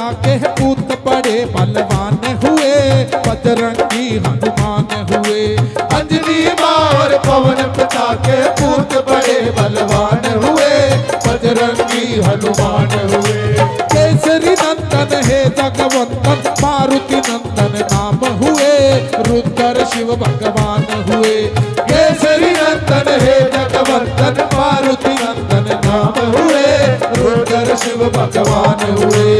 पिता के पूत बड़े बलवान हुए, बजरंगी हनुमान हुए। अंजनी माँ और पवन पिता के पूत बड़े बलवान हुए, बजरंगी हनुमान हुए। केसरी नंदन है जगवंदन, मारुति नंदन नाम हुए, रुद्र शिव भगवान हुए। केसरी नंदन है जगवंदन, मारुति नंदन नाम हुए, रुद्र शिव भगवान हुए।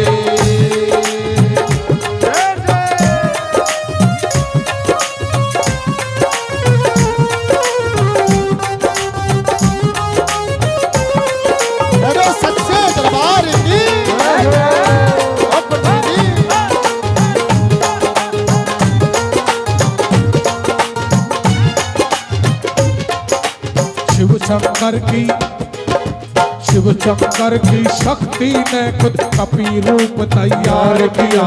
शिव शंकर की शक्ति ने खुद कपी रूप तैयार किया,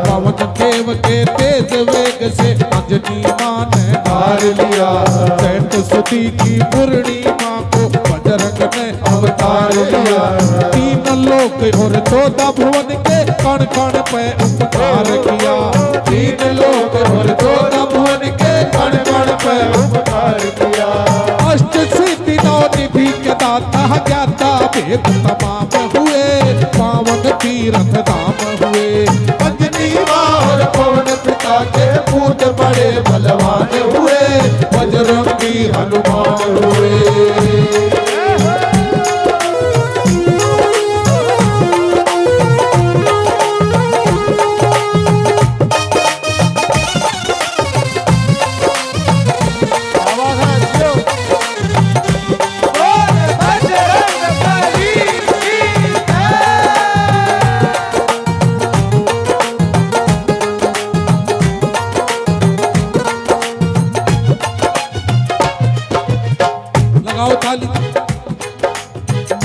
पवन देव के तेज वेग से अंजनी मां ने हार लिया। चैत सुदी की पूर्णिमा को बजरंग ने अवतार लिया, 3 लोक और 14 भुवन के कण कण पे उपकार किया। 3 लोक और 14 भुवन के कण कण पे उपकार किया। अष्ट सिद्धि नौ निधि के दाता ज्ञाता भेद तमाम हुए, पावन तीर्थ धाम हुए। अंजनी माँ और पवन पिता के पूत बड़े बलवान हुए, बजरंगी हनुमान हुए।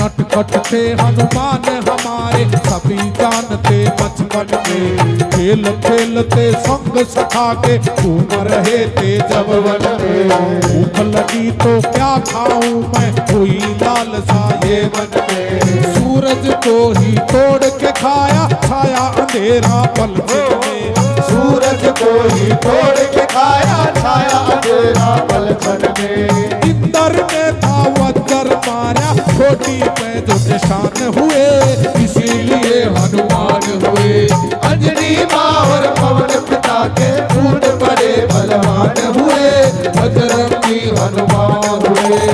नटखट थे हनुमान हमारे, सभी जानते बचपन में। खेल खेलते संग सखा के घूम रहे थे जब वन में। भूख लगी तो क्या खाऊं मैं, हुई लालसा ये मन में। सूरज को ही तोड़ के खाया, छाया अंधेरा पल में। सूरज को ही तोड़ के खाया, छाया अंधेरा पल में। इंद्र ने था वज्र मारा, छोटी पे जो निशान हुए, इसीलिए हनुमान हुए। अंजनी माँ और पवन पिता के पूत बड़े बलवान हुए, बजरंगी हनुमान हुए।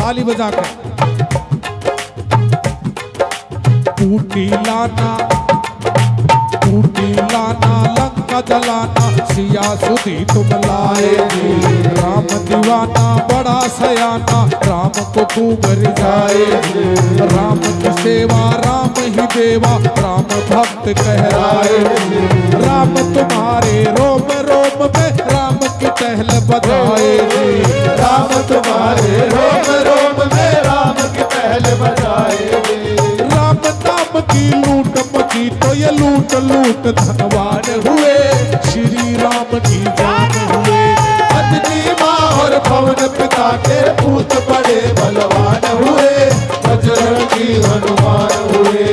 ताली बजा कर ऊटी लाना लंका जलाना, सिया सुधी तुम लाए। राम दीवाना बड़ा सयाना, राम को खूब रिझाए। राम की सेवा राम ही देवा, राम भक्त कहलाए। राम तुम्हारे रोम रोम में, राम की टहल बजाए। राम तुम्हारे रोम रोम में, राम की टहल बजाए। राम नाम की लूट मची तो ये लूट लूट धनवान हुए, श्री राम की जान हुए। अंजनी माँ और पवन पिता के पूत बड़े बलवान हुए, बजरंगी हनुमान हुए।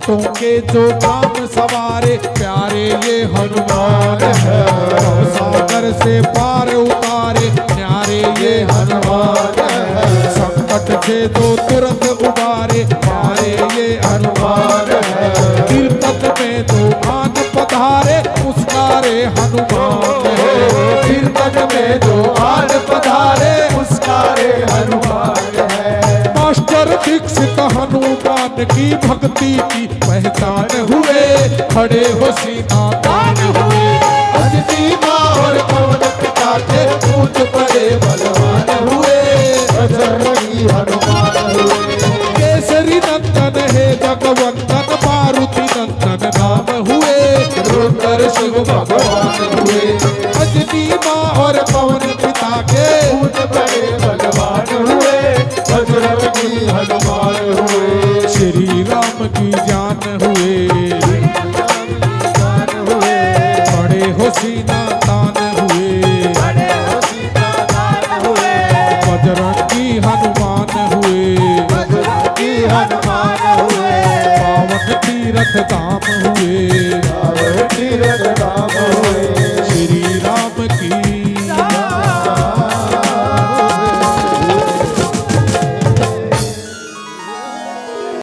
भक्तों के जो नाम सवारे प्यारे ये हनुमान है। सागर से पार उतारे न्यारे ये हनुमान है। संकट से जो तुरंत उबारे मारे ये हनुमान है। कीर्तन में जो आन पधारे मुस्कारे हनुमान है। कीर्तन में जो आन पधारे मुस्कारे हनुमान है। मास्टर दीक्षित हनुमान की भक्ति की पहचान हुए, खड़े हो सीना तान हुए। अंजनी माँ और पवन पिता के पूत पड़े बलवान हुए। बजरंगी हनुमान हुए। केसरी नंदन है जगवंदन मारुति नंदन नाम हुए। रुद्र शिव भगवान हुए। अंजनी माँ और पवन पिता के पूत पड़े बलवान हुए। बजरंगी हनुमान हुए। श्री राम की जान हुए। बड़े हो सीना तान हुए। बजरंगी हनुमान हुए। बजरंगी हनुमान हुए। पावन तीरथ धाम हुए। तीरथ